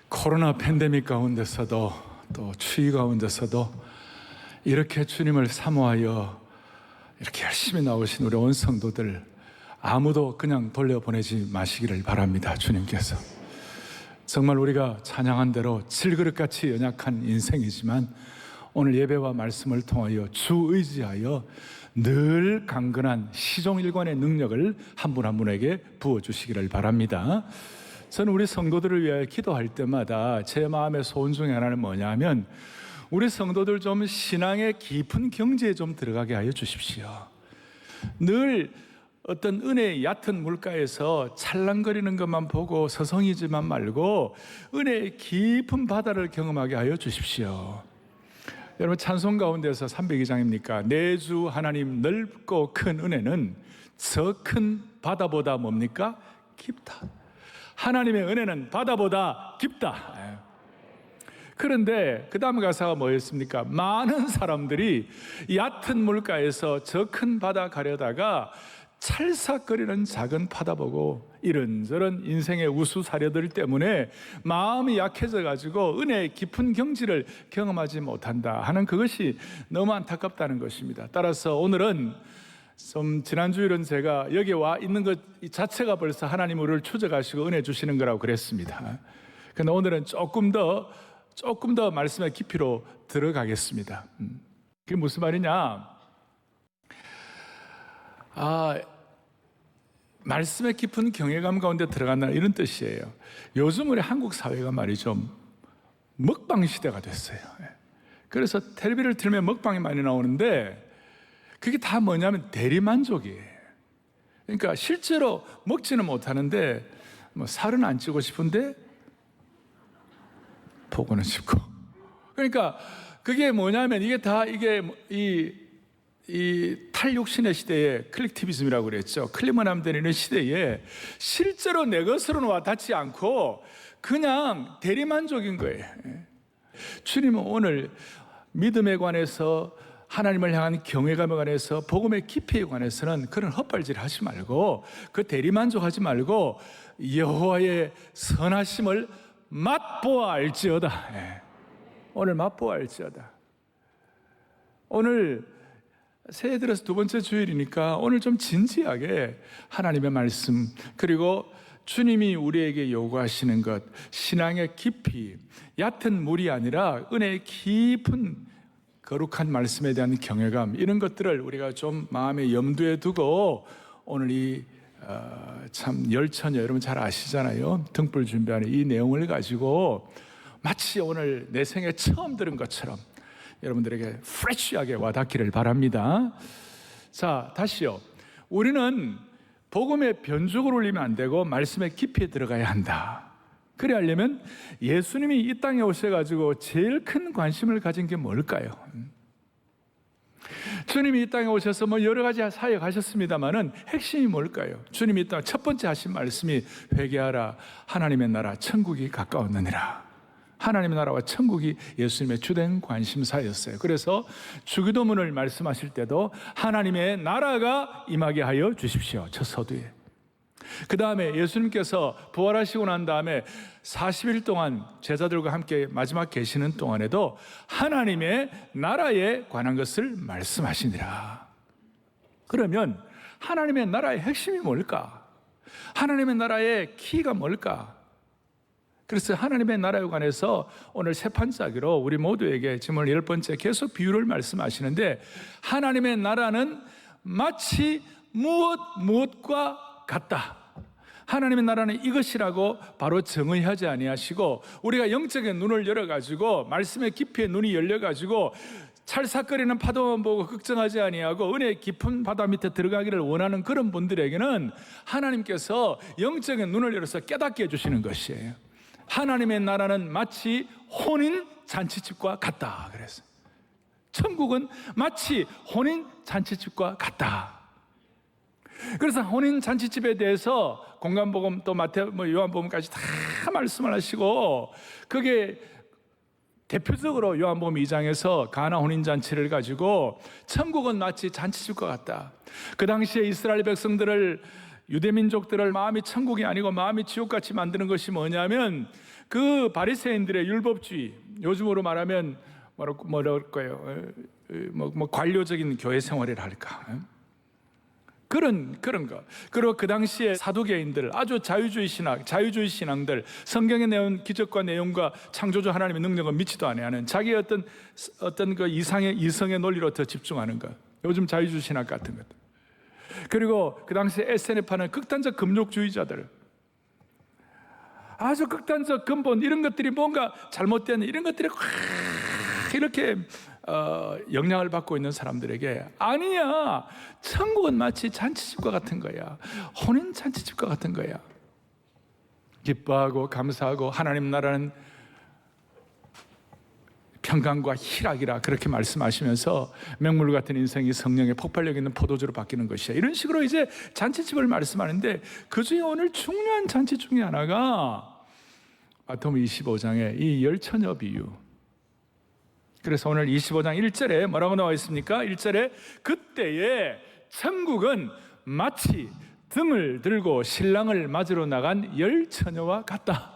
코로나 팬데믹 가운데서도 또 추위 가운데서도 이렇게 주님을 사모하여 이렇게 열심히 나오신 우리 온 성도들 아무도 그냥 돌려보내지 마시기를 바랍니다. 주님께서 정말 우리가 찬양한 대로 질그릇같이 연약한 인생이지만 오늘 예배와 말씀을 통하여 주 의지하여 늘 강건한 시종일관의 능력을 한 분 한 분에게 부어주시기를 바랍니다. 저는 우리 성도들을 위하여 기도할 때마다 제 마음의 소원 중에 하나는 뭐냐면 우리 성도들 좀 신앙의 깊은 경지에 좀 들어가게 하여 주십시오. 늘 어떤 은혜의 얕은 물가에서 찰랑거리는 것만 보고 서성이지만 말고 은혜의 깊은 바다를 경험하게 하여 주십시오. 여러분 찬송 가운데서 302장입니까? 내 주 하나님 넓고 큰 은혜는 저 큰 바다보다 뭡니까? 깊다. 하나님의 은혜는 바다보다 깊다. 그런데 그 다음 가사가 뭐였습니까? 많은 사람들이 얕은 물가에서 저 큰 바다 가려다가 찰싹거리는 작은 바다 보고 이런저런 인생의 우수사려들 때문에 마음이 약해져 가지고 은혜의 깊은 경지를 경험하지 못한다 하는 그것이 너무 안타깝다는 것입니다. 따라서 오늘은 좀 지난주일은 제가 여기 와 있는 것 자체가 벌써 하나님 우리를 추적하시고 은혜 주시는 거라고 그랬습니다. 그런데 오늘은 조금 더 말씀의 깊이로 들어가겠습니다. 그게 무슨 말이냐? 말씀의 깊은 경외감 가운데 들어간다 이런 뜻이에요. 요즘 우리 한국 사회가 말이죠, 먹방 시대가 됐어요. 그래서 텔레비를 틀면 먹방이 많이 나오는데 그게 다 뭐냐면 대리만족이에요. 그러니까 실제로 먹지는 못하는데 뭐 살은 안 찌고 싶은데 보고는 싶고. 그러니까 그게 뭐냐면 이게 다 이 탈육신의 시대에 클릭티비즘이라고 그랬죠. 클릭만 하면 되는 시대에 실제로 내 것으로는 와닿지 않고 그냥 대리만족인 거예요. 주님은 오늘 믿음에 관해서 하나님을 향한 경외감에 관해서 복음의 깊이에 관해서는 그런 헛발질 하지 말고 그 대리만족하지 말고 여호와의 선하심을 맛보아 알지어다. 오늘 맛보아 알지어다. 오늘 새해 들어서 두 번째 주일이니까 오늘 좀 진지하게 하나님의 말씀 그리고 주님이 우리에게 요구하시는 것 신앙의 깊이 얕은 물이 아니라 은혜의 깊은 거룩한 말씀에 대한 경외감 이런 것들을 우리가 좀 마음에 염두에 두고 오늘 참 열처녀 여러분 잘 아시잖아요. 등불 준비하는 이 내용을 가지고 마치 오늘 내 생에 처음 들은 것처럼 여러분들에게 프레쉬하게 와닿기를 바랍니다. 자, 다시요. 우리는 복음에 변죽을 올리면 안 되고 말씀의 깊이에 들어가야 한다. 그래 하려면 예수님이 이 땅에 오셔가지고 제일 큰 관심을 가진 게 뭘까요? 주님이 이 땅에 오셔서 뭐 여러 가지 사역 하셨습니다만은 핵심이 뭘까요? 주님이 이 땅 첫 번째 하신 말씀이 회개하라 하나님의 나라 천국이 가까웠느니라. 하나님의 나라와 천국이 예수님의 주된 관심사였어요. 그래서 주기도문을 말씀하실 때도 하나님의 나라가 임하게 하여 주십시오. 첫 서두에. 그 다음에 예수님께서 부활하시고 난 다음에 40일 동안 제자들과 함께 마지막 계시는 동안에도 하나님의 나라에 관한 것을 말씀하시니라. 그러면 하나님의 나라의 핵심이 뭘까? 하나님의 나라의 키가 뭘까? 그래서 하나님의 나라에 관해서 오늘 세 판짜기로 우리 모두에게 지금 오늘 10번째 계속 비유를 말씀하시는데 하나님의 나라는 마치 무엇과 같다. 하나님의 나라는 이것이라고 바로 정의하지 아니하시고 우리가 영적인 눈을 열어가지고 말씀의 깊이의 눈이 열려가지고 찰싹거리는 파도만 보고 걱정하지 아니하고 은혜의 깊은 바다 밑에 들어가기를 원하는 그런 분들에게는 하나님께서 영적인 눈을 열어서 깨닫게 해주시는 것이에요. 하나님의 나라는 마치 혼인 잔치집과 같다. 그래서 천국은 마치 혼인 잔치집과 같다. 그래서 혼인 잔치집에 대해서 공관복음 또 요한복음까지 다 말씀을 하시고 그게 대표적으로 요한복음 2장에서 가나 혼인 잔치를 가지고 천국은 마치 잔치집과 같다. 그 당시에 이스라엘 백성들을 유대민족들을 마음이 천국이 아니고 마음이 지옥같이 만드는 것이 뭐냐면 그 바리새인들의 율법주의, 요즘으로 말하면 뭐랄까요? 관료적인 교회 생활이라 할까? 그런 거. 그리고 그 당시에 사두개인들, 아주 자유주의 신앙들, 성경에 내온 기적과 내용과 창조주 하나님의 능력은 믿지도 않아하는 자기의 어떤 그 이성의 논리로 더 집중하는 것. 요즘 자유주의 신학 같은 것. 그리고 그 당시에 SNF하는 극단적 금욕주의자들, 아주 극단적 근본, 이런 것들이 뭔가 잘못된 이런 것들이 확 이렇게 영향을 받고 있는 사람들에게, 아니야, 천국은 마치 잔치집과 같은 거야. 혼인 잔치집과 같은 거야. 기뻐하고 감사하고 하나님 나라는 평강과 희락이라 그렇게 말씀하시면서 맹물 같은 인생이 성령의 폭발력 있는 포도주로 바뀌는 것이야. 이런 식으로 이제 잔치집을 말씀하는데, 그 중에 오늘 중요한 잔치 중에 하나가 마태복음 25장의 이 열처녀 비유. 그래서 오늘 25장 1절에 뭐라고 나와 있습니까? 1절에 그때에 천국은 마치 등을 들고 신랑을 맞으러 나간 열처녀와 같다.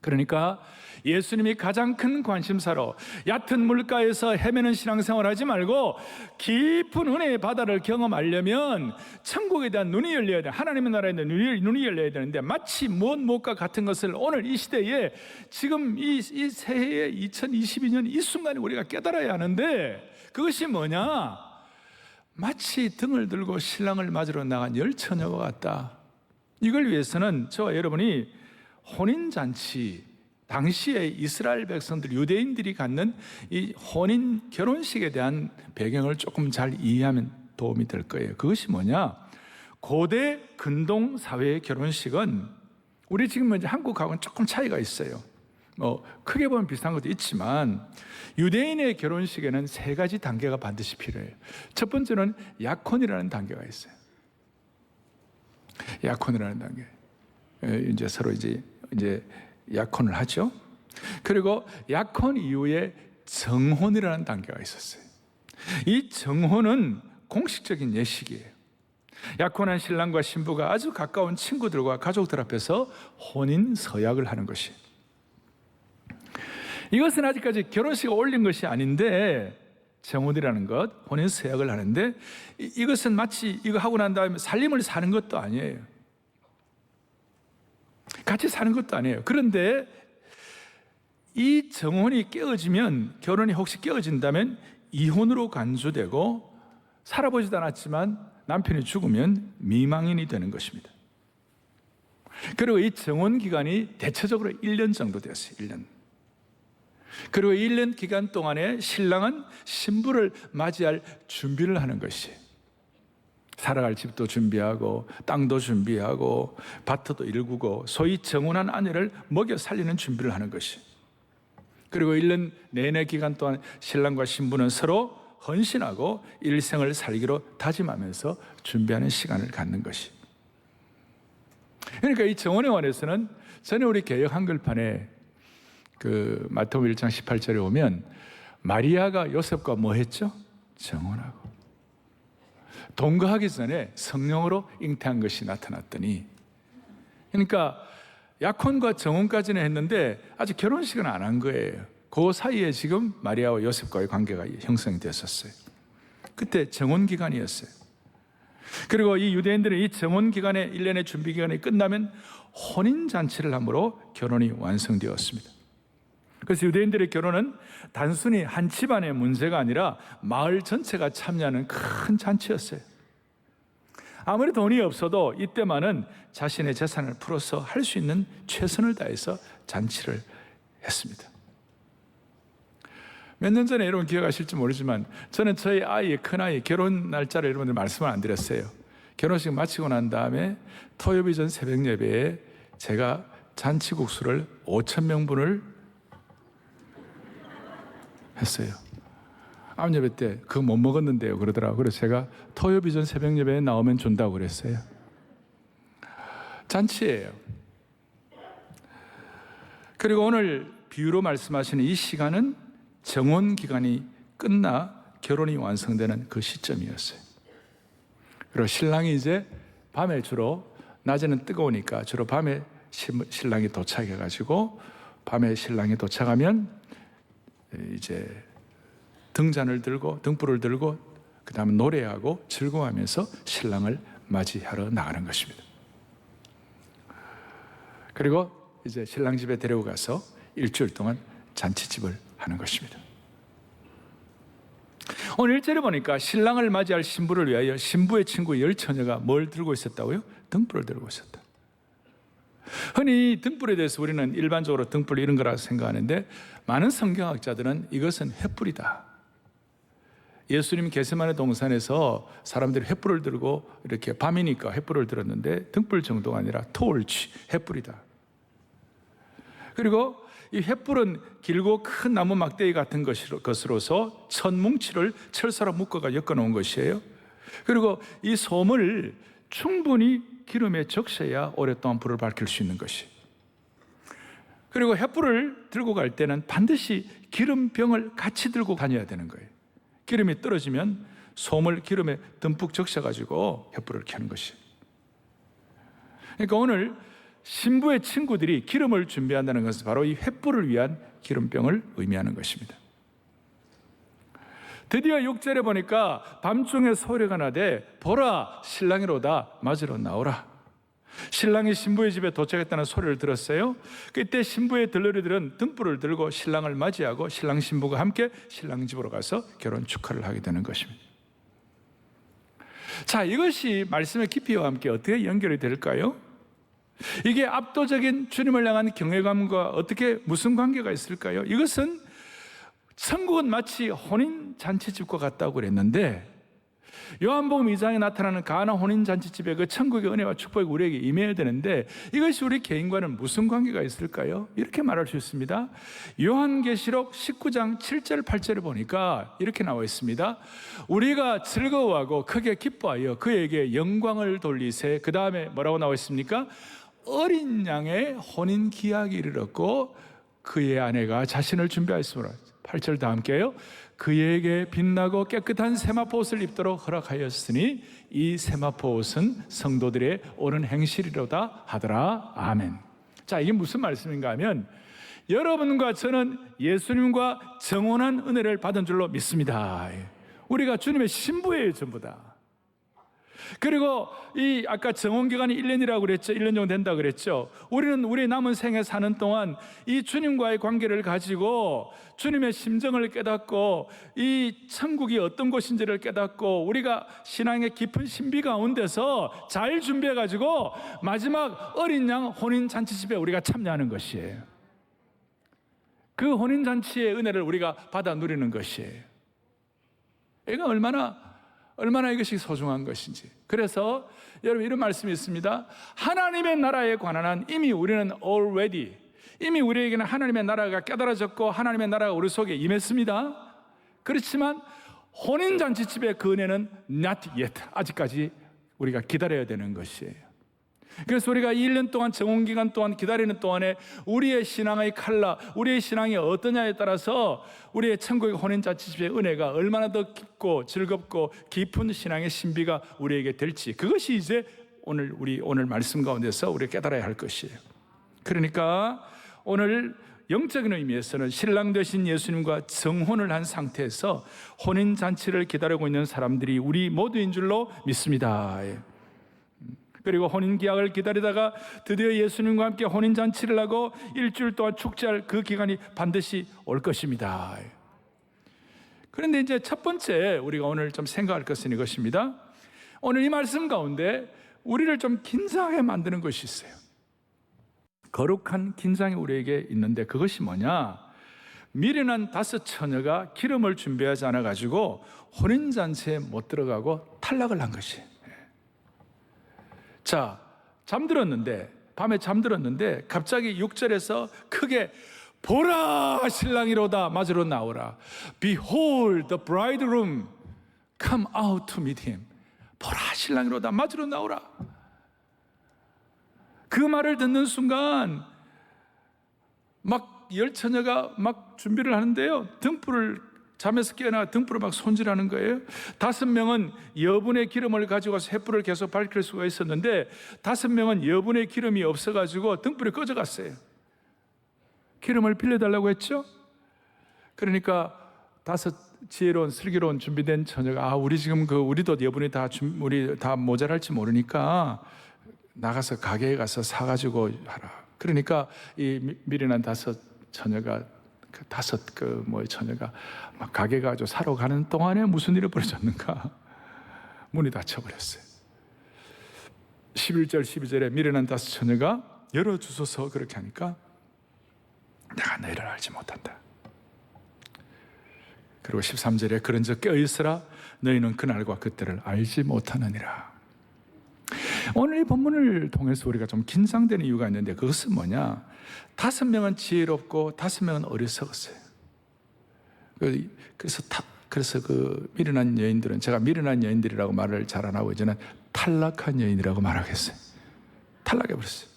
그러니까 예수님이 가장 큰 관심사로 얕은 물가에서 헤매는 신앙생활 하지 말고 깊은 은혜의 바다를 경험하려면 천국에 대한 눈이 열려야 돼. 하나님의 나라에 대한 눈이 열려야 되는데, 마치 무엇과 같은 것을 오늘 이 시대에, 지금 이 새해에 2022년 이 순간에 우리가 깨달아야 하는데, 그것이 뭐냐? 마치 등을 들고 신랑을 맞으러 나간 열처녀와 같다. 이걸 위해서는 저와 여러분이 혼인잔치, 당시에 이스라엘 백성들, 유대인들이 갖는 이 혼인 결혼식에 대한 배경을 조금 잘 이해하면 도움이 될 거예요. 그것이 뭐냐? 고대 근동 사회의 결혼식은 우리 지금 이제 한국하고는 조금 차이가 있어요. 크게 보면 비슷한 것도 있지만, 유대인의 결혼식에는 세 가지 단계가 반드시 필요해요. 첫 번째는 약혼이라는 단계가 있어요. 약혼이라는 단계. 이제 서로 이제 약혼을 하죠. 그리고 약혼 이후에 정혼이라는 단계가 있었어요. 이 정혼은 공식적인 예식이에요. 약혼한 신랑과 신부가 아주 가까운 친구들과 가족들 앞에서 혼인 서약을 하는 것이, 이것은 아직까지 결혼식에 올린 것이 아닌데, 정혼이라는 것, 혼인 서약을 하는데, 이것은 마치 이거 하고 난 다음에 살림을 사는 것도 아니에요. 같이 사는 것도 아니에요. 그런데 이 정혼이 깨어지면, 결혼이 혹시 깨어진다면 이혼으로 간주되고, 살아보지도 않았지만 남편이 죽으면 미망인이 되는 것입니다. 그리고 이 정혼 기간이 대체적으로 1년 정도 됐어요. 1년. 그리고 1년 기간 동안에 신랑은 신부를 맞이할 준비를 하는 것이에요. 살아갈 집도 준비하고 땅도 준비하고 밭도 일구고, 소위 정혼한 아내를 먹여 살리는 준비를 하는 것이. 그리고 1년 내내 기간 동안 신랑과 신부는 서로 헌신하고 일생을 살기로 다짐하면서 준비하는 시간을 갖는 것이. 그러니까 이 정혼에 관해서는 전에 우리 개역 한글판에 그 마태복음 1장 18절에 오면, 마리아가 요셉과 뭐 했죠? 정혼하고. 동거하기 전에 성령으로 잉태한 것이 나타났더니, 그러니까 약혼과 정혼까지는 했는데 아직 결혼식은 안 한 거예요. 그 사이에 지금 마리아와 요셉과의 관계가 형성이 됐었어요. 그때 정혼 기간이었어요. 그리고 이 유대인들은 이 정혼 기간에, 1년의 준비 기간이 끝나면 혼인잔치를 함으로 결혼이 완성되었습니다. 그래서 유대인들의 결혼은 단순히 한 집안의 문제가 아니라 마을 전체가 참여하는 큰 잔치였어요. 아무리 돈이 없어도 이때만은 자신의 재산을 풀어서 할 수 있는 최선을 다해서 잔치를 했습니다. 몇 년 전에 여러분 기억하실지 모르지만, 저는 저희 큰아이 결혼 날짜를 여러분들 말씀을 안 드렸어요. 결혼식 마치고 난 다음에 토요일 전 새벽 예배에 제가 잔치국수를 5,000명분을 했어요. 아무 예배 때 그거 못 먹었는데요 그러더라고요. 그래서 제가 토요일 전 새벽 예배에 나오면 준다고 그랬어요. 잔치예요. 그리고 오늘 비유로 말씀하시는 이 시간은 정혼 기간이 끝나 결혼이 완성되는 그 시점이었어요. 그리고 신랑이 이제 밤에 주로, 낮에는 뜨거우니까 주로 밤에 신랑이 도착해가지고, 밤에 신랑이 도착하면 이제 등잔을 들고 등불을 들고 그 다음에 노래하고 즐거워하면서 신랑을 맞이하러 나가는 것입니다. 그리고 이제 신랑 집에 데리고 가서 일주일 동안 잔치집을 하는 것입니다. 오늘 1절에 보니까 신랑을 맞이할 신부를 위하여 신부의 친구 열처녀가 뭘 들고 있었다고요? 등불을 들고 있었다. 흔히 등불에 대해서 우리는 일반적으로 등불 이런 거라고 생각하는데, 많은 성경학자들은 이것은 횃불이다. 예수님 겟세마네 동산에서 사람들이 횃불을 들고, 이렇게 밤이니까 횃불을 들었는데 등불 정도가 아니라 토르치, 횃불이다. 그리고 이 횃불은 길고 큰 나무 막대기 같은 것으로서 천뭉치를 철사로 묶어가 엮어놓은 것이에요. 그리고 이 솜을 충분히 기름에 적셔야 오랫동안 불을 밝힐 수 있는 것이. 그리고 횃불을 들고 갈 때는 반드시 기름병을 같이 들고 다녀야 되는 거예요. 기름이 떨어지면 솜을 기름에 듬뿍 적셔가지고 횃불을 켜는 것이. 그러니까 오늘 신부의 친구들이 기름을 준비한다는 것은 바로 이 횃불을 위한 기름병을 의미하는 것입니다. 드디어 6절에 보니까 밤중에 소리가 나되 보라 신랑이로다 맞으러 나오라. 신랑이 신부의 집에 도착했다는 소리를 들었어요. 그때 신부의 들러리들은 등불을 들고 신랑을 맞이하고 신랑 신부가 함께 신랑 집으로 가서 결혼 축하를 하게 되는 것입니다. 자, 이것이 말씀의 깊이와 함께 어떻게 연결이 될까요? 이게 압도적인 주님을 향한 경외감과 어떻게 무슨 관계가 있을까요? 이것은 천국은 마치 혼인잔치집과 같다고 그랬는데, 요한복음 2장에 나타나는 가나 혼인잔치집에 그 천국의 은혜와 축복이 우리에게 임해야 되는데, 이것이 우리 개인과는 무슨 관계가 있을까요? 이렇게 말할 수 있습니다. 요한계시록 19장 7절 8절을 보니까 이렇게 나와 있습니다. 우리가 즐거워하고 크게 기뻐하여 그에게 영광을 돌리세. 그 다음에 뭐라고 나와 있습니까? 어린 양의 혼인 기약이 이르렀고 그의 아내가 자신을 준비하였으므로. 8절 다 함께요. 그에게 빛나고 깨끗한 세마포 옷을 입도록 허락하였으니 이 세마포 옷은 성도들의 옳은 행실이로다 하더라. 아멘. 자, 이게 무슨 말씀인가 하면, 여러분과 저는 예수님과 정혼한 은혜를 받은 줄로 믿습니다. 우리가 주님의 신부예요, 전부 다. 그리고 이 아까 정혼기간이 1년이라고 그랬죠. 1년 정도 된다고 그랬죠. 우리는 우리 남은 생에 사는 동안 이 주님과의 관계를 가지고 주님의 심정을 깨닫고 이 천국이 어떤 곳인지를 깨닫고 우리가 신앙의 깊은 신비 가운데서 잘 준비해가지고 마지막 어린 양 혼인잔치집에 우리가 참여하는 것이에요. 그 혼인잔치의 은혜를 우리가 받아 누리는 것이에요. 이거 얼마나 이것이 소중한 것인지. 그래서 여러분 이런 말씀이 있습니다. 하나님의 나라에 관한 한 이미 우리는 already, 이미 우리에게는 하나님의 나라가 깨달아졌고 하나님의 나라가 우리 속에 임했습니다. 그렇지만 혼인잔치집의 그 은혜는 not yet, 아직까지 우리가 기다려야 되는 것이에요. 그래서 우리가 1년 동안 정혼기간 동안 기다리는 동안에 우리의 신앙의 칼라, 우리의 신앙이 어떠냐에 따라서 우리의 천국의 혼인잔치집의 은혜가 얼마나 더 깊고 즐겁고 깊은 신앙의 신비가 우리에게 될지, 그것이 이제 오늘 말씀 가운데서 우리가 깨달아야 할 것이에요. 그러니까 오늘 영적인 의미에서는 신랑 되신 예수님과 정혼을 한 상태에서 혼인잔치를 기다리고 있는 사람들이 우리 모두인 줄로 믿습니다. 그리고 혼인기약을 기다리다가 드디어 예수님과 함께 혼인잔치를 하고 일주일 동안 축제할 그 기간이 반드시 올 것입니다. 그런데 이제 첫 번째 우리가 오늘 좀 생각할 것은 이것입니다. 오늘 이 말씀 가운데 우리를 좀 긴장하게 만드는 것이 있어요. 거룩한 긴장이 우리에게 있는데 그것이 뭐냐? 미련한 5 처녀가 기름을 준비하지 않아가지고 혼인잔치에 못 들어가고 탈락을 한 것이에요. 자, 밤에 잠들었는데 갑자기 6절에서 크게 보라 신랑이로다 맞으러 나오라. Behold the bridegroom, come out to meet him. 보라 신랑이로다 맞으러 나오라. 그 말을 듣는 순간 막 열처녀가 막 준비를 하는데요, 등불을 잠에서 깨어나 등불을 막 손질하는 거예요. 5명은 여분의 기름을 가지고 와서 횃불을 계속 밝힐 수가 있었는데 5명은 여분의 기름이 없어가지고 등불이 꺼져갔어요. 기름을 빌려달라고 했죠. 그러니까 5 지혜로운 슬기로운 준비된 처녀가 우리 지금 우리도 여분이 우리 다 모자랄지 모르니까 나가서 가게에 가서 사가지고 하라. 그러니까 이 미련한 5 처녀가 처녀가 막 가게 가지고 사러 가는 동안에 무슨 일이 벌어졌는가? 문이 닫혀버렸어요. 11절 12절에 미련한 5 처녀가 열어주소서 그렇게 하니까 내가 너희를 알지 못한다. 그리고 13절에 그런즉 깨어있으라 너희는 그날과 그때를 알지 못하느니라. 오늘 이 본문을 통해서 우리가 좀 긴장되는 이유가 있는데 그것은 뭐냐? 5명은 지혜롭고 5명은 어리석었어요. 그래서 그 미련한 여인들은, 제가 미련한 여인들이라고 말을 잘 안 하고 이제는 탈락한 여인이라고 말하겠어요. 탈락해버렸어요.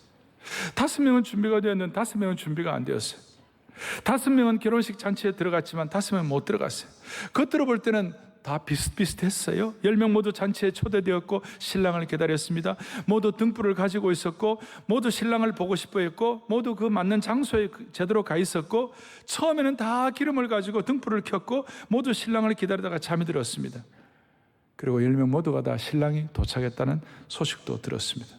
5명은 준비가 되었는데 5명은 준비가 안 되었어요. 5명은 결혼식 잔치에 들어갔지만 5명은 못 들어갔어요. 겉으로 볼 때는 다 비슷비슷했어요. 10명 모두 잔치에 초대되었고 신랑을 기다렸습니다. 모두 등불을 가지고 있었고 모두 신랑을 보고 싶어 했고 모두 그 맞는 장소에 제대로 가 있었고 처음에는 다 기름을 가지고 등불을 켰고 모두 신랑을 기다리다가 잠이 들었습니다. 그리고 10명 모두가 다 신랑이 도착했다는 소식도 들었습니다.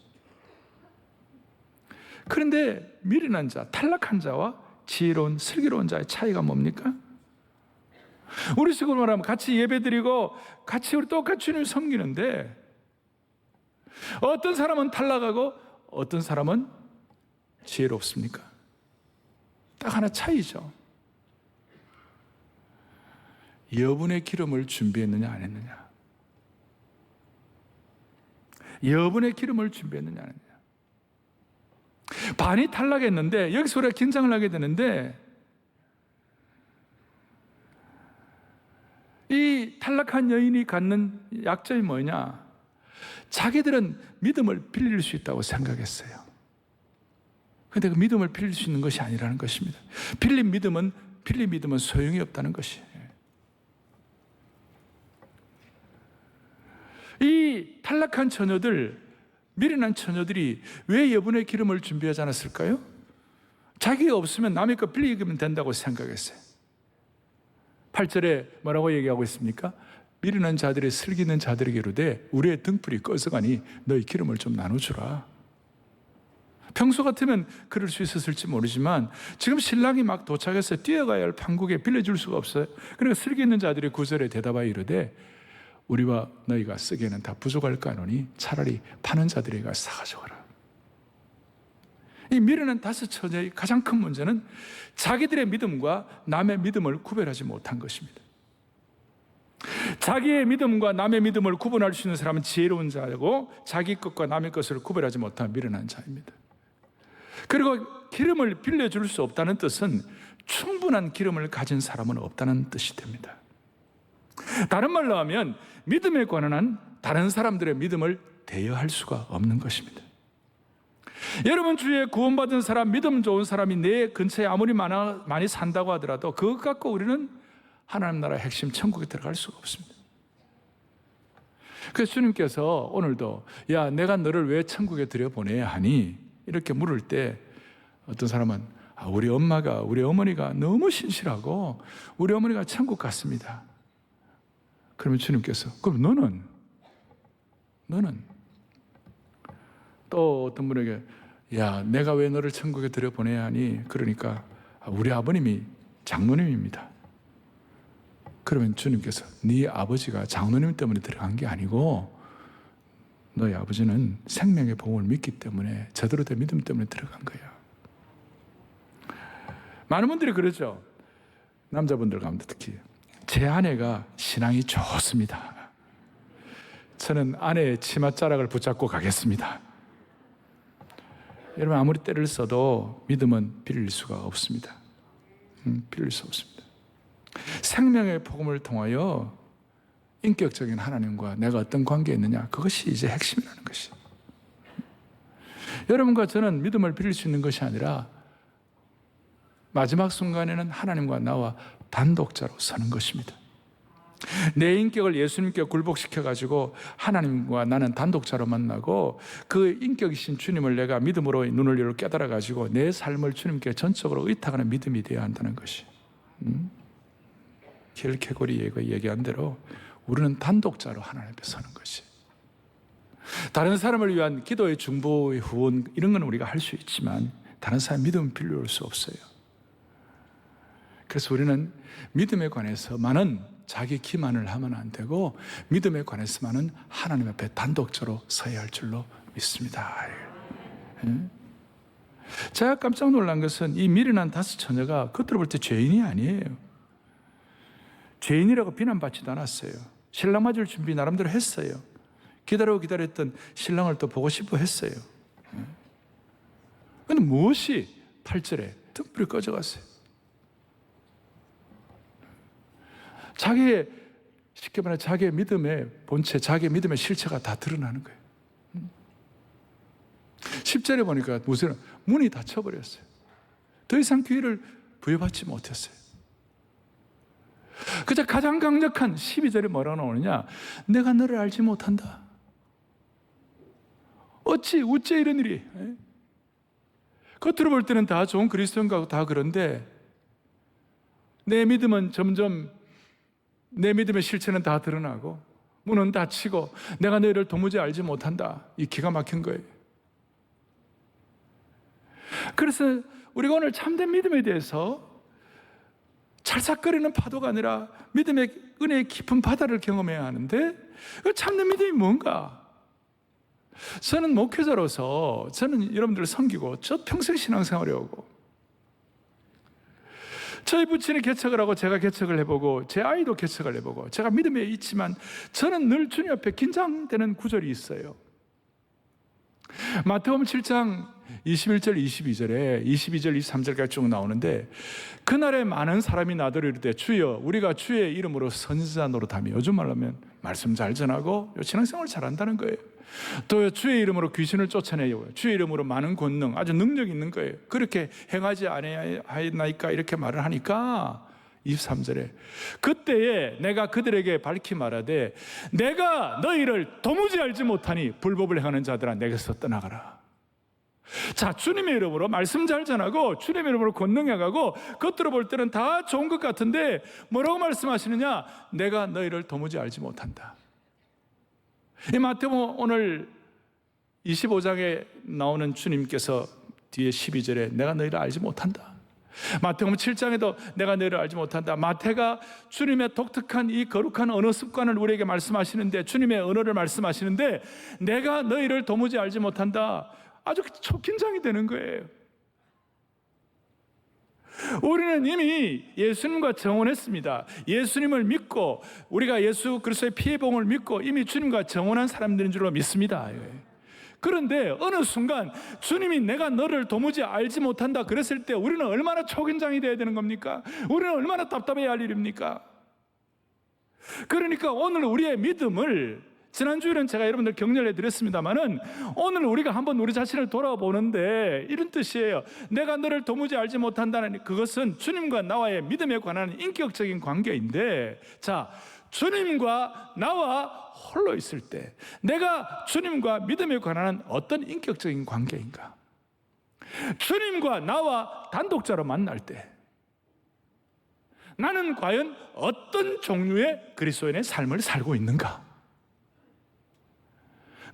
그런데 미련한 자, 탈락한 자와 지혜로운 슬기로운 자의 차이가 뭡니까? 우리 식으로 말하면 같이 예배드리고 같이 우리 똑같이 주님 섬기는데 어떤 사람은 탈락하고 어떤 사람은 지혜롭습니까? 딱 하나 차이죠. 여분의 기름을 준비했느냐 안 했느냐. 여분의 기름을 준비했느냐 안 했느냐. 반이 탈락했는데 여기서 우리가 긴장을 하게 되는데 이 탈락한 여인이 갖는 약점이 뭐냐? 자기들은 믿음을 빌릴 수 있다고 생각했어요. 그런데 그 믿음을 빌릴 수 있는 것이 아니라는 것입니다. 빌린 믿음은 소용이 없다는 것이에요. 이 탈락한 처녀들, 미련한 처녀들이 왜 여분의 기름을 준비하지 않았을까요? 자기가 없으면 남의 거 빌리면 된다고 생각했어요. 8절에 뭐라고 얘기하고 있습니까? 미련한 자들의 슬기는 자들에게 이르되 우리의 등불이 꺼져가니 너희 기름을 좀 나눠주라. 평소 같으면 그럴 수 있었을지 모르지만 지금 신랑이 막 도착해서 뛰어가야 할 판국에 빌려줄 수가 없어요. 그러니까 슬기 있는 자들이 9절에 대답하여 이르되 우리와 너희가 쓰기에는 다 부족할까 하노니 차라리 파는 자들에게 가서 사가져가라. 이 미련한 5 처녀의 가장 큰 문제는 자기들의 믿음과 남의 믿음을 구별하지 못한 것입니다. 자기의 믿음과 남의 믿음을 구분할 수 있는 사람은 지혜로운 자고 자기 것과 남의 것을 구별하지 못한 미련한 자입니다. 그리고 기름을 빌려줄 수 없다는 뜻은 충분한 기름을 가진 사람은 없다는 뜻이 됩니다. 다른 말로 하면 믿음에 관한 다른 사람들의 믿음을 대여할 수가 없는 것입니다. 여러분 주위에 구원받은 사람, 믿음 좋은 사람이 내 근처에 아무리 많이 산다고 하더라도 그것 갖고 우리는 하나님 나라의 핵심 천국에 들어갈 수가 없습니다. 그래서 주님께서 오늘도 야 내가 너를 왜 천국에 들여보내야 하니? 이렇게 물을 때 어떤 사람은 우리 어머니가 너무 신실하고 우리 어머니가 천국 갔습니다. 그러면 주님께서 그럼 너는 또 어떤 분에게 야 내가 왜 너를 천국에 들여보내야 하니? 그러니까 우리 아버님이 장로님입니다. 그러면 주님께서 네 아버지가 장로님 때문에 들어간 게 아니고 너희 아버지는 생명의 복음을 믿기 때문에 제대로 된 믿음 때문에 들어간 거야. 많은 분들이 그러죠. 남자분들 가운데 특히 제 아내가 신앙이 좋습니다. 저는 아내의 치맛자락을 붙잡고 가겠습니다. 여러분 아무리 때를 써도 믿음은 빌릴 수가 없습니다. 빌릴 수 없습니다. 생명의 복음을 통하여 인격적인 하나님과 내가 어떤 관계에 있느냐, 그것이 이제 핵심이라는 것이에요. 여러분과 저는 믿음을 빌릴 수 있는 것이 아니라 마지막 순간에는 하나님과 나와 단독자로 서는 것입니다. 내 인격을 예수님께 굴복시켜가지고 하나님과 나는 단독자로 만나고 그 인격이신 주님을 내가 믿음으로 눈을 열어 깨달아가지고 내 삶을 주님께 전적으로 의탁하는 믿음이 되어야 한다는 것이. 킬케고리가 얘기한 대로 우리는 단독자로 하나님 앞에 서는 것이. 다른 사람을 위한 기도의 중보의 후원 이런 건 우리가 할 수 있지만 다른 사람 믿음은 빌려올 수 없어요. 그래서 우리는 믿음에 관해서만은 자기 기만을 하면 안 되고 믿음에 관해서만은 하나님 앞에 단독적으로 서야 할 줄로 믿습니다. 제가 깜짝 놀란 것은 이 미련한 5 처녀가 겉으로 볼 때 죄인이 아니에요. 죄인이라고 비난받지도 않았어요. 신랑 맞을 준비 나름대로 했어요. 기다렸던 신랑을 또 보고 싶어 했어요. 그런데 무엇이 8절에 등불이 꺼져갔어요. 쉽게 말해 자기의 믿음의 본체, 자기의 믿음의 실체가 다 드러나는 거예요. 10절에 보니까 무슨 문이 닫혀버렸어요. 더 이상 기회를 부여받지 못했어요. 그저 가장 강력한 12절에 뭐라고 나오느냐? 내가 너를 알지 못한다. 어찌 이런 일이? 겉으로 볼 때는 다 좋은 그리스도인과 다 그런데 내 믿음은 점점 내 믿음의 실체는 다 드러나고 문은 닫히고 내가 너희를 도무지 알지 못한다. 이 기가 막힌 거예요. 그래서 우리가 오늘 참된 믿음에 대해서 찰싹거리는 파도가 아니라 믿음의 은혜의 깊은 바다를 경험해야 하는데 참된 믿음이 뭔가? 저는 목회자로서 저는 여러분들을 섬기고 저 평생 신앙생활을 하고 저희 부친이 개척을 하고 제가 개척을 해보고 제 아이도 개척을 해보고 제가 믿음에 있지만 저는 늘 주님 앞에 긴장되는 구절이 있어요. 마태복음 7장 21절 22절에 22절 23절까지 쭉 나오는데 그날에 많은 사람이 나더러 이르되 주여 우리가 주의 이름으로 선지자 노릇하며 요즘 말로 하면 말씀 잘 전하고 신앙생활 잘한다는 거예요. 또 주의 이름으로 귀신을 쫓아내요. 주의 이름으로 많은 권능 아주 능력 있는 거예요. 그렇게 행하지 아니하나이까 이렇게 말을 하니까 23절에 그때에 내가 그들에게 밝히 말하되 내가 너희를 도무지 알지 못하니 불법을 행하는 자들아 내게서 떠나가라. 자, 주님의 이름으로 말씀 잘 전하고 주님의 이름으로 권능해가고 겉으로 볼 때는 다 좋은 것 같은데 뭐라고 말씀하시느냐? 내가 너희를 도무지 알지 못한다. 이 마태복음 오늘 25장에 나오는 주님께서 뒤에 12절에 내가 너희를 알지 못한다. 마태복음 7장에도 내가 너희를 알지 못한다. 마태가 주님의 독특한 이 거룩한 언어 습관을 우리에게 말씀하시는데 주님의 언어를 말씀하시는데 내가 너희를 도무지 알지 못한다. 아주 초긴장이 되는 거예요. 우리는 이미 예수님과 정혼했습니다. 예수님을 믿고 우리가 예수 그리스도의 피의 복음을 믿고 이미 주님과 정혼한 사람들인 줄로 믿습니다. 그런데 어느 순간 주님이 내가 너를 도무지 알지 못한다 그랬을 때 우리는 얼마나 초긴장이 돼야 되는 겁니까? 우리는 얼마나 답답해야 할 일입니까? 그러니까 오늘 우리의 믿음을 지난주에는 제가 여러분들 격려해 드렸습니다만은 오늘 우리가 한번 우리 자신을 돌아보는데 이런 뜻이에요. 내가 너를 도무지 알지 못한다는 그것은 주님과 나와의 믿음에 관한 인격적인 관계인데 자, 주님과 나와 홀로 있을 때 내가 주님과 믿음에 관한 어떤 인격적인 관계인가? 주님과 나와 단독자로 만날 때 나는 과연 어떤 종류의 그리스도인의 삶을 살고 있는가?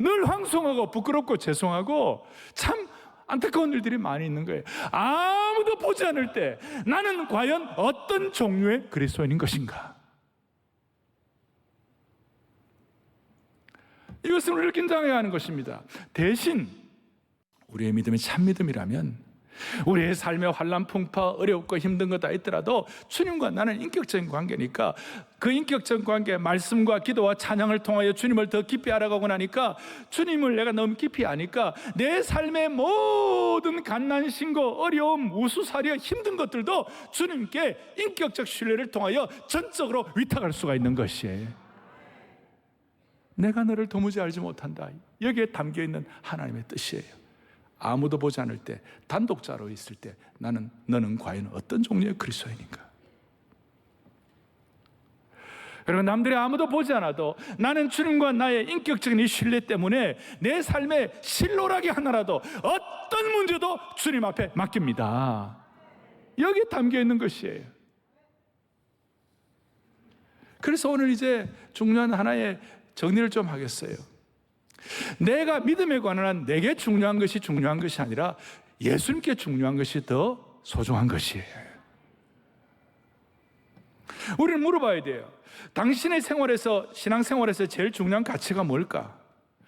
늘 황송하고 부끄럽고 죄송하고 참 안타까운 일들이 많이 있는 거예요. 아무도 보지 않을 때 나는 과연 어떤 종류의 그리스도인인 것인가? 이것은 우리를 긴장해야 하는 것입니다. 대신 우리의 믿음이 참 믿음이라면 우리의 삶의 환난 풍파 어렵고 힘든 거 다 있더라도 주님과 나는 인격적인 관계니까 그 인격적인 관계 말씀과 기도와 찬양을 통하여 주님을 더 깊이 알아가고 나니까 주님을 내가 너무 깊이 아니까 내 삶의 모든 갓난 신고 어려움 우수사려 힘든 것들도 주님께 인격적 신뢰를 통하여 전적으로 위탁할 수가 있는 것이에요. 내가 너를 도무지 알지 못한다. 여기에 담겨있는 하나님의 뜻이에요. 아무도 보지 않을 때 단독자로 있을 때 너는 과연 어떤 종류의 그리스도인인가? 그리고 남들이 아무도 보지 않아도 나는 주님과 나의 인격적인 이 신뢰 때문에 내 삶에 실로라기 하나라도 어떤 문제도 주님 앞에 맡깁니다. 여기에 담겨 있는 것이에요. 그래서 오늘 이제 중요한 하나의 정리를 좀 하겠어요. 내가 믿음에 관한 내게 중요한 것이 아니라 예수님께 중요한 것이 더 소중한 것이에요. 우리는 물어봐야 돼요. 당신의 생활에서, 신앙생활에서 제일 중요한 가치가 뭘까?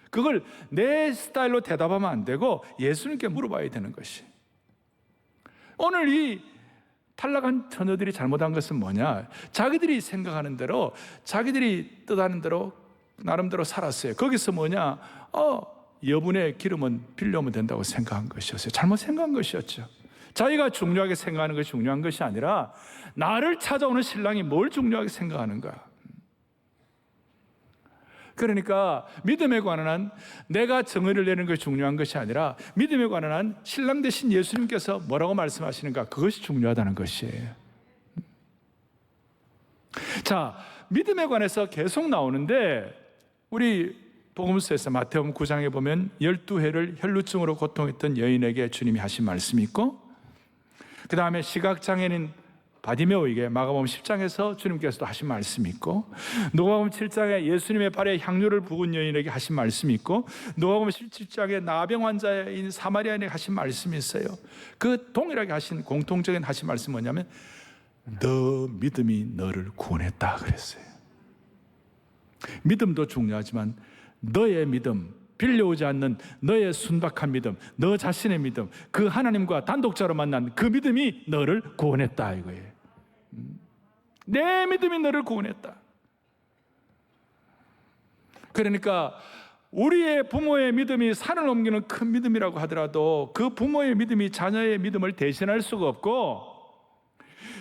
그걸 내 스타일로 대답하면 안 되고 예수님께 물어봐야 되는 것이. 오늘 이 탈락한 처녀들이 잘못한 것은 뭐냐? 자기들이 생각하는 대로, 자기들이 뜻하는 대로 나름대로 살았어요. 거기서 뭐냐? 여분의 기름은 빌려오면 된다고 생각한 것이었어요. 잘못 생각한 것이었죠. 자기가 중요하게 생각하는 것이 중요한 것이 아니라 나를 찾아오는 신랑이 뭘 중요하게 생각하는가. 그러니까 믿음에 관한 한 내가 정의를 내는 것이 중요한 것이 아니라 믿음에 관한 한 신랑 되신 예수님께서 뭐라고 말씀하시는가, 그것이 중요하다는 것이에요. 자, 믿음에 관해서 계속 나오는데 우리 복음서에서 마태복음 9장에 보면 12해를 혈루증으로 고통했던 여인에게 주님이 하신 말씀이 있고, 그 다음에 시각장애인 바디메오에게 마가복음 10장에서 주님께서도 하신 말씀이 있고, 누가복음 7장에 예수님의 발에 향유를 부은 여인에게 하신 말씀이 있고, 누가복음 17장에 나병 환자인 사마리아인에게 하신 말씀이 있어요. 그 동일하게 하신 공통적인 하신 말씀은 뭐냐면 너 믿음이 너를 구원했다 그랬어요. 믿음도 중요하지만 너의 믿음, 빌려오지 않는 너의 순박한 믿음, 너 자신의 믿음, 그 하나님과 단독자로 만난 그 믿음이 너를 구원했다 이거예요. 내 믿음이 너를 구원했다. 그러니까 우리의 부모의 믿음이 산을 옮기는 큰 믿음이라고 하더라도 그 부모의 믿음이 자녀의 믿음을 대신할 수가 없고,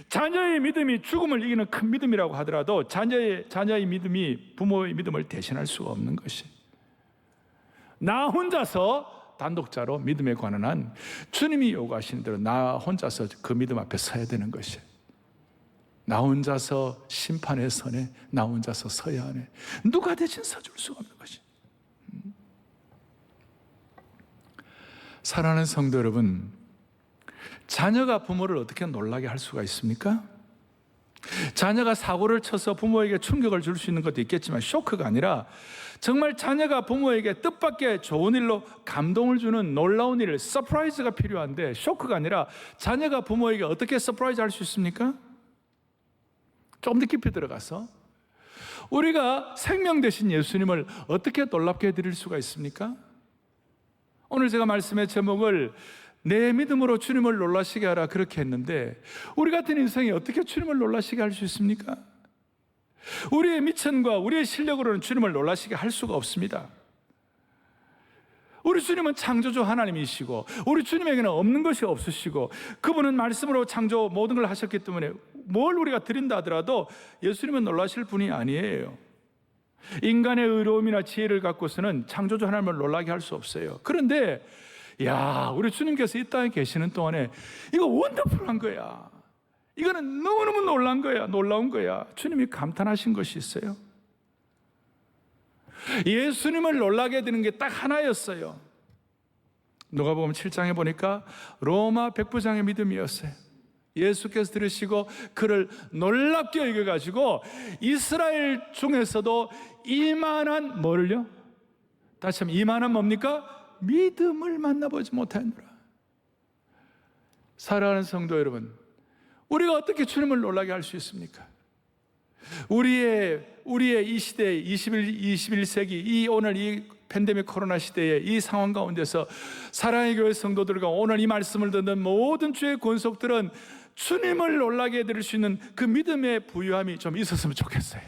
자녀의 믿음이 죽음을 이기는 큰 믿음이라고 하더라도 자녀의 믿음이 부모의 믿음을 대신할 수가 없는 것이, 나 혼자서 단독자로 믿음에 관한 한 주님이 요구하시는 대로 나 혼자서 그 믿음 앞에 서야 되는 것이, 나 혼자서 심판의 선에 나 혼자서 서야 하네. 누가 대신 서줄 수가 없는 것이. 사랑하는 성도 여러분, 자녀가 부모를 어떻게 놀라게 할 수가 있습니까? 자녀가 사고를 쳐서 부모에게 충격을 줄 수 있는 것도 있겠지만 쇼크가 아니라 정말 자녀가 부모에게 뜻밖의 좋은 일로 감동을 주는 놀라운 일, 서프라이즈가 필요한데, 쇼크가 아니라 자녀가 부모에게 어떻게 서프라이즈 할 수 있습니까? 조금 더 깊이 들어가서 우리가 생명 되신 예수님을 어떻게 놀랍게 해드릴 수가 있습니까? 오늘 제가 말씀의 제목을 내 믿음으로 주님을 놀라시게 하라 그렇게 했는데, 우리 같은 인생이 어떻게 주님을 놀라시게 할 수 있습니까? 우리의 미천과 우리의 실력으로는 주님을 놀라시게 할 수가 없습니다. 우리 주님은 창조주 하나님이시고 우리 주님에게는 없는 것이 없으시고 그분은 말씀으로 창조 모든 걸 하셨기 때문에 뭘 우리가 드린다 하더라도 예수님은 놀라실 분이 아니에요. 인간의 의로움이나 지혜를 갖고서는 창조주 하나님을 놀라게 할 수 없어요. 그런데 우리 주님께서 이 땅에 계시는 동안에 이거 원더풀한 거야. 이거는 너무너무 놀라운 거야. 주님이 감탄하신 것이 있어요. 예수님을 놀라게 해드리는 게 딱 하나였어요. 누가복음 7장에 보니까 로마 백부장의 믿음이었어요. 예수께서 들으시고 그를 놀랍게 여겨가지고 이스라엘 중에서도 이만한 뭐를요? 다시 한번, 이만한 뭡니까? 믿음을 만나보지 못하였노라. 사랑하는 성도 여러분, 우리가 어떻게 주님을 놀라게 할 수 있습니까? 우리의 이 시대, 21세기, 이 오늘 이 팬데믹 코로나 시대의 이 상황 가운데서 사랑의 교회 성도들과 오늘 이 말씀을 듣는 모든 주의 권속들은 주님을 놀라게 해드릴 수 있는 그 믿음의 부유함이 좀 있었으면 좋겠어요.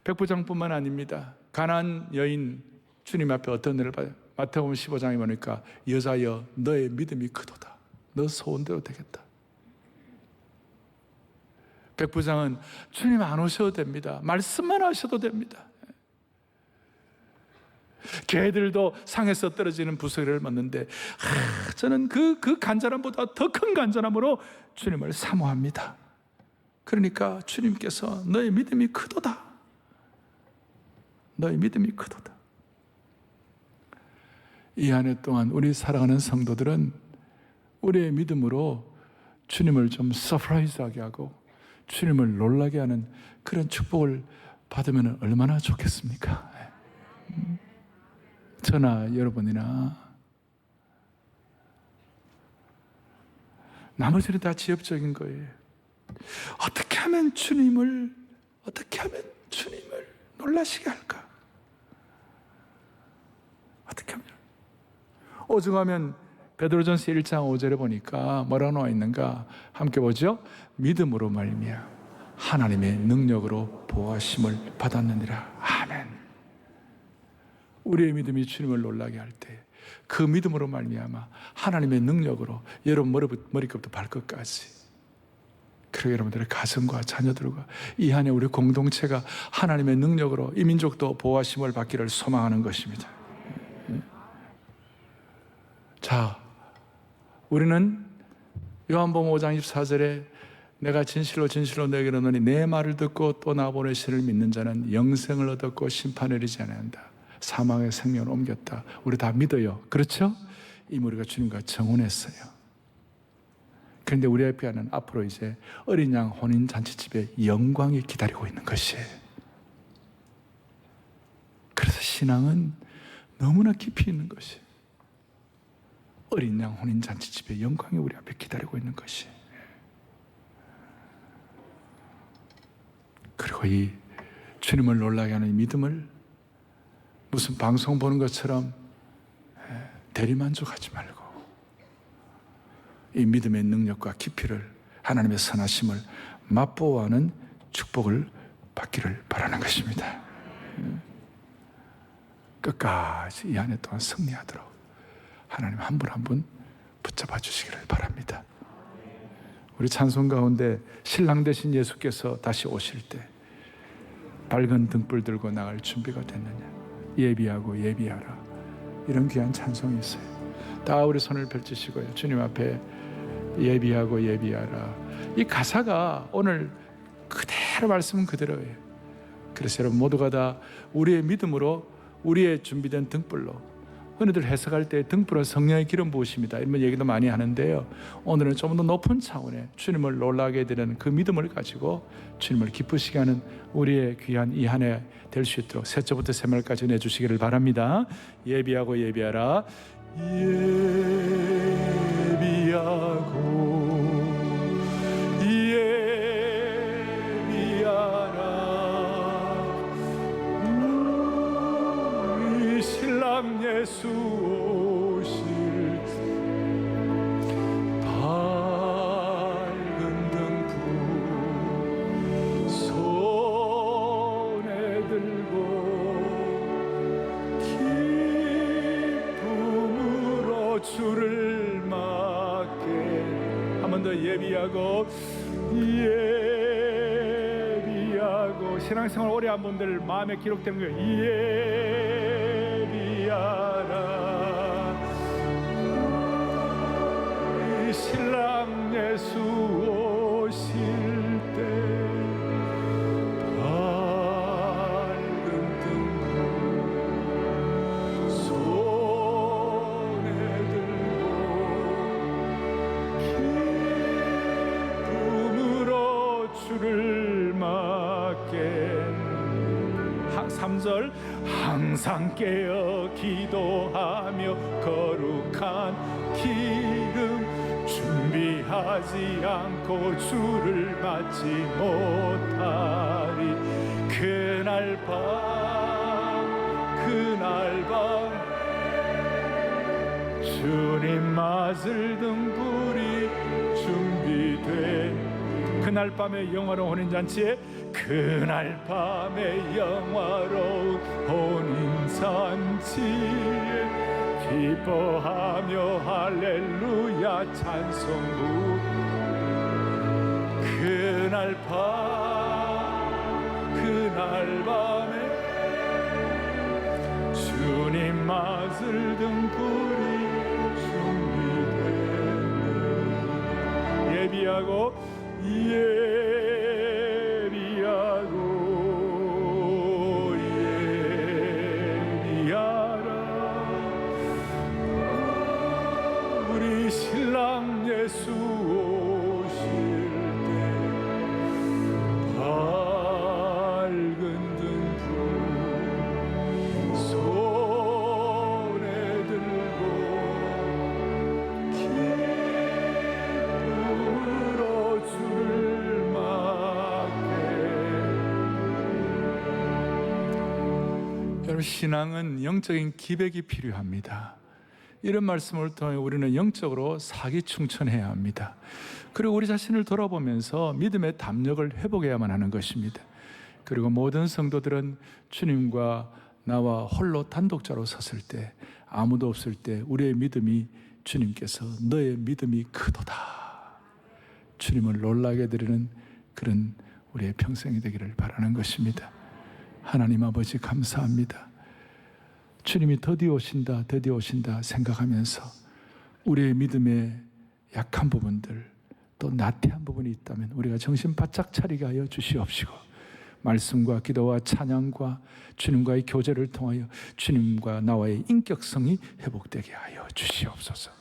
백부장뿐만 아닙니다. 가나안 여인 주님 앞에 어떤 일을 봐요? 마태복음 15장에 보니까 여자여 너의 믿음이 크도다. 너 소원대로 되겠다. 백부장은 주님 안 오셔도 됩니다. 말씀만 하셔도 됩니다. 개들도 상에서 떨어지는 부스러기를 먹는데 저는 그 간절함보다 더 큰 간절함으로 주님을 사모합니다. 그러니까 주님께서 너의 믿음이 크도다. 너의 믿음이 크도다. 이 한 해 동안 우리 사랑하는 성도들은 우리의 믿음으로 주님을 좀 서프라이즈하게 하고 주님을 놀라게 하는 그런 축복을 받으면 얼마나 좋겠습니까? 저나 여러분이나 나머지는 다 지엽적인 거예요. 어떻게 하면 주님을 놀라시게 할까? 어떻게 하면? 오죽하면 베드로전서 1장 5절에 보니까 뭐라고 나와 있는가? 함께 보죠. 믿음으로 말미암아 하나님의 능력으로 보호하심을 받았느니라. 아멘. 우리의 믿음이 주님을 놀라게 할 때 그 믿음으로 말미암아 하나님의 능력으로 여러분 머리끝부터 발끝까지, 그리고 여러분들의 가정과 자녀들과 이 한 해 우리 공동체가 하나님의 능력으로 이 민족도 보호하심을 받기를 소망하는 것입니다. 자, 우리는 요한복음 5장 24절에 내가 진실로 너에게 이르노니 내 말을 듣고 또 나 보내시를 믿는 자는 영생을 얻었고 심판을 이르지 아니한다. 사망의 생명을 옮겼다. 우리 다 믿어요. 그렇죠? 이미 우리가 주님과 정혼했어요. 그런데 우리 앞에는 앞으로 이제 어린 양 혼인 잔치집에 영광이 기다리고 있는 것이에요. 그래서 신앙은 너무나 깊이 있는 것이에요. 어린 양 혼인 잔치집에 영광이 우리 앞에 기다리고 있는 것이에요. 그리고 이 주님을 놀라게 하는 이 믿음을 무슨 방송 보는 것처럼 대리만족하지 말고 이 믿음의 능력과 깊이를, 하나님의 선하심을 맛보아하는 축복을 받기를 바라는 것입니다. 끝까지 이 한 해 동안 승리하도록 하나님 한 분 한 분 붙잡아 주시기를 바랍니다. 우리 찬송 가운데 신랑 되신 예수께서 다시 오실 때 밝은 등불 들고 나갈 준비가 됐느냐, 예비하고 예비하라, 이런 귀한 찬송이 있어요. 다 우리 손을 펼치시고요, 주님 앞에 예비하고 예비하라. 이 가사가 오늘 그대로 말씀은 그대로예요. 그래서 여러분 모두가 다 우리의 믿음으로 우리의 준비된 등불로, 흔히들 해석할 때 등불은 성령의 기름 부으십니다, 이런 얘기도 많이 하는데요, 오늘은 좀 더 높은 차원의 주님을 놀라게 되는 그 믿음을 가지고 주님을 기쁘시게 하는 우리의 귀한 이 한 해 될 수 있도록 셋째부터 새말까지 내주시기를 바랍니다. 예비하고 예비하라. 예비하고 예비하라. 우리 신랑 예수 오실 밝은 등불 손에 들고 기쁨으로 주를 맞게 한 번 더 예비하고 예비하고 신앙생활 오래 한 분들 마음에 기록된 거예요. 예비하라. 이 신랑 예수 오실 때 밝은 등불 손에 들고 기쁨으로 주를 맞게. 3절 항상 깨어 기도하며 거룩한 기름 준비하지 않고 주를 맞지 못하리. 그날 밤 주님 맞을 등불이 준비돼. 그날 밤의 영화로운 혼인잔치에, 그날 밤의 영화로운 혼인잔치에 기뻐하며 할렐루야 찬송부. 그날 밤에 주님 맞을 등불이 준비되네. 예비하고 예비하라. 여러분, 신앙은 영적인 기백이 필요합니다. 이런 말씀을 통해 우리는 영적으로 사기충천해야 합니다. 그리고 우리 자신을 돌아보면서 믿음의 담력을 회복해야만 하는 것입니다. 그리고 모든 성도들은 주님과 나와 홀로 단독자로 섰을 때, 아무도 없을 때 우리의 믿음이 주님께서 너의 믿음이 크도다, 주님을 놀라게 드리는 그런 우리의 평생이 되기를 바라는 것입니다. 하나님 아버지, 감사합니다. 주님이 드디어 오신다, 드디어 오신다 생각하면서 우리의 믿음의 약한 부분들, 또 나태한 부분이 있다면 우리가 정신 바짝 차리게 하여 주시옵시고, 말씀과 기도와 찬양과 주님과의 교제를 통하여 주님과 나와의 인격성이 회복되게 하여 주시옵소서.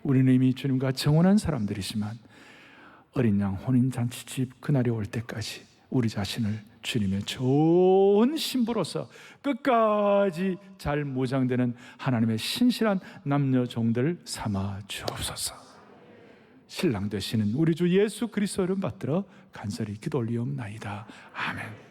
우리는 이미 주님과 정혼한 사람들이지만 어린 양 혼인잔치집 그날이 올 때까지 우리 자신을 주님의 좋은 신부로서 끝까지 잘 무장되는 하나님의 신실한 남녀 종들 삼아 주옵소서. 신랑 되시는 우리 주 예수 그리스도 이름 받들어 간절히 기도 올리옵나이다. 아멘.